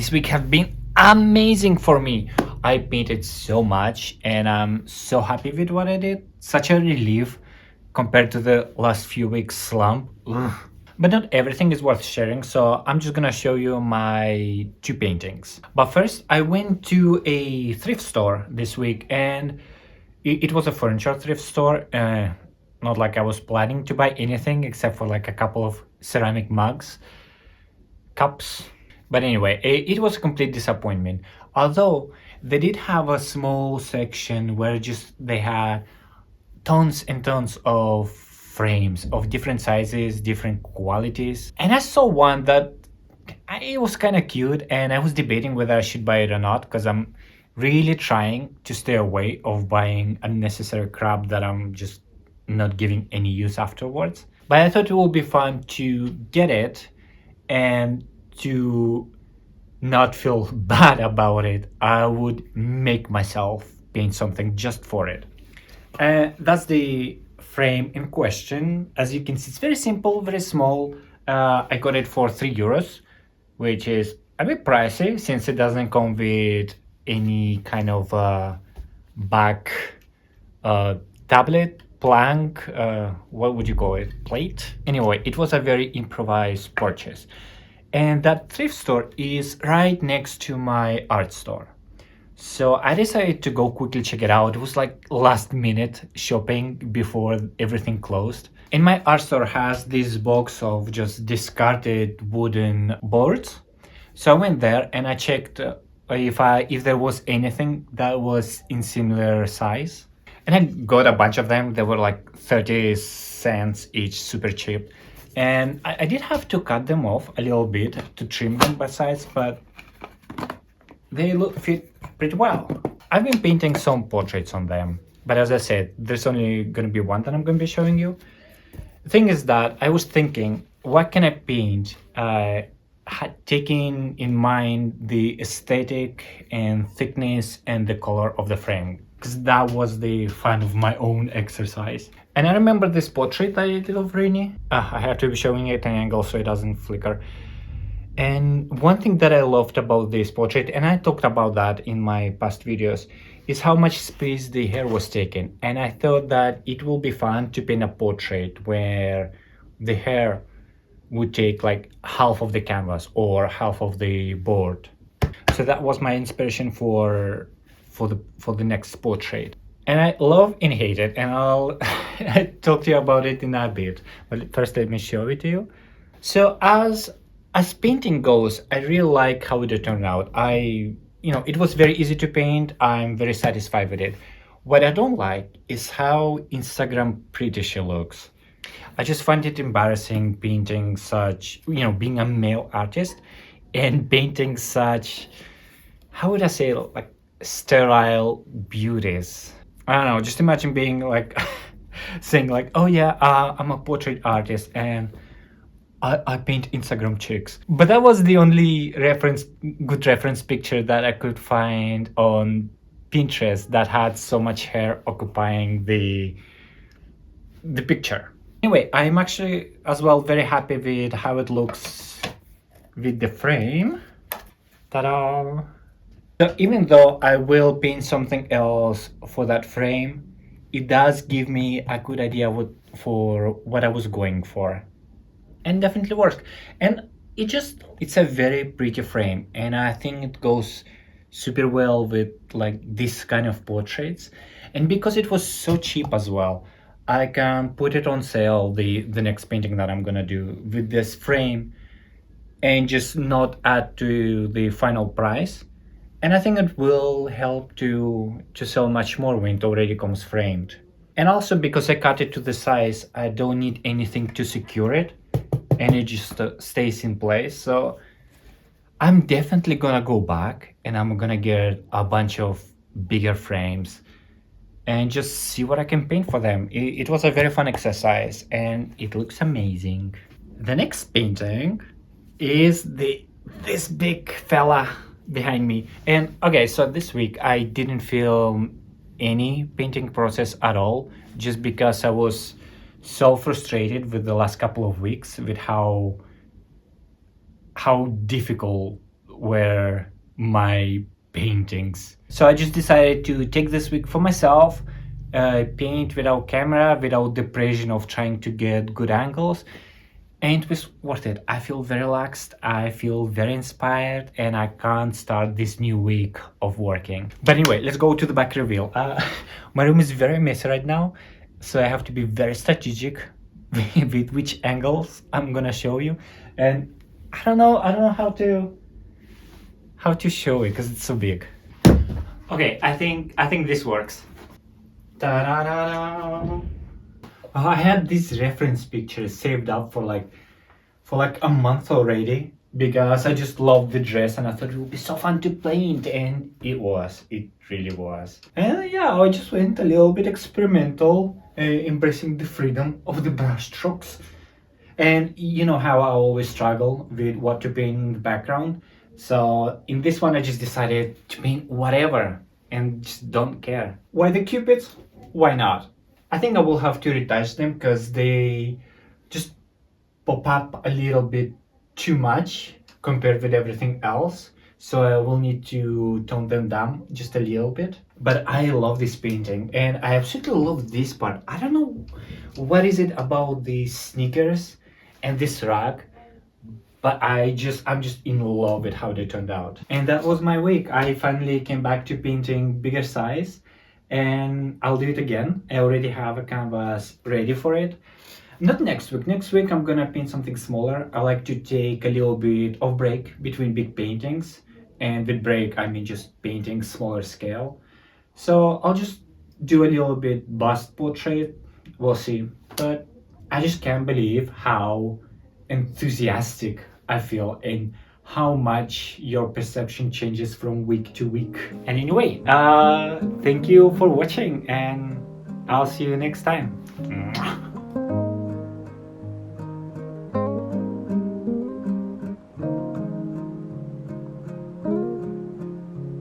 This week have been amazing for me. I painted so much and I'm so happy with what I did. Such a relief compared to the last few weeks slump. Ugh. But not everything is worth sharing, so I'm just gonna show you my two paintings. But first, I went to a thrift store this week and it was a furniture thrift store. Not like I was planning to buy anything except for like a couple of ceramic mugs, cups. But anyway, it was a complete disappointment. Although they did have a small section where just they had tons and tons of frames of different sizes, different qualities. And I saw one that it was kind of cute, and I was debating whether I should buy it or not because I'm really trying to stay away of buying unnecessary crap that I'm just not giving any use afterwards. But I thought it would be fun to get it and to not feel bad about it. I would make myself paint something just for it. That's the frame in question. As you can see, it's very simple, very small. I got it for €3, which is a bit pricey since it doesn't come with any kind of back tablet, plank, what would you call it, plate? Anyway, it was a very improvised purchase. And that thrift store is right next to my art store. So I decided to go quickly check it out. It was like last minute shopping before everything closed. And my art store has this box of just discarded wooden boards. So I went there and I checked if there was anything that was in similar size. And I got a bunch of them. They were like 30 cents each, super cheap. And I did have to cut them off a little bit to trim them by size, but they fit pretty well. I've been painting some portraits on them, but as I said, there's only going to be one that I'm going to be showing you. The thing is that I was thinking, what can I paint taking in mind the aesthetic and thickness and the color of the frame? Because that was the fun of my own exercise. And I remember this portrait that I did of Rini. I have to be showing it at an angle so it doesn't flicker. And one thing that I loved about this portrait, and I talked about that in my past videos, is how much space the hair was taken. And I thought that it will be fun to paint a portrait where the hair would take like half of the canvas or half of the board. So that was my inspiration for the next portrait. And I love and hate it, and I'll talk to you about it in a bit. But first, let me show it to you. So as painting goes, I really like how it turned out. It was very easy to paint. I'm very satisfied with it. What I don't like is how Instagram pretty she looks. I just find it embarrassing painting such, being a male artist and painting such, how would I say, like sterile beauties. I don't know, just imagine being like saying like, oh yeah, I'm a portrait artist and I paint Instagram chicks. But that was the only good reference picture that I could find on Pinterest that had so much hair occupying the picture. Anyway, I'm actually as well very happy with how it looks with the frame. Ta-da! So even though I will paint something else for that frame, it does give me a good idea for what I was going for. And definitely works. And it's a very pretty frame, and I think it goes super well with like this kind of portraits. And because it was so cheap as well, I can put it on sale the next painting that I'm gonna do with this frame and just not add to the final price. And I think it will help to sell much more when it already comes framed. And also because I cut it to the size, I don't need anything to secure it, and it just stays in place. So I'm definitely gonna go back and I'm gonna get a bunch of bigger frames and just see what I can paint for them. It was a very fun exercise and it looks amazing. The next painting is this big fella behind me. And okay, so this week I didn't film any painting process at all, just because I was so frustrated with the last couple of weeks with how difficult were my paintings. So I just decided to take this week for myself, paint without camera, without the pressure of trying to get good angles, and it was worth it. I feel very relaxed, I feel very inspired, and I can't start this new week of working. But anyway, let's go to the back reveal. My room is very messy right now, so I have to be very strategic with which angles I'm gonna show you. And I don't know how to show it because it's so big. Okay, I think this works. Ta-da-da-da. I had this reference picture saved up for like a month already because I just loved the dress and I thought it would be so fun to paint, and it really was. And yeah, I just went a little bit experimental, embracing the freedom of the brush strokes. And you know how I always struggle with what to paint in the background. So in this one, I just decided to paint whatever and just don't care. Why the cupids? Why not? I think I will have to retouch them because they just pop up a little bit too much compared with everything else. So I will need to tone them down just a little bit. But I love this painting and I absolutely love this part. I don't know what is it about these sneakers and this rug, but I'm just in love with how they turned out. And that was my week. I finally came back to painting bigger size, and I'll do it again. I already have a canvas ready for it. Not next week. Next week I'm gonna paint something smaller. I like to take a little bit of break between big paintings, and with break I mean just painting smaller scale. So I'll just do a little bit bust portrait. We'll see. But I just can't believe how enthusiastic I feel and how much your perception changes from week to week. And anyway, thank you for watching, and I'll see you next time. Mwah.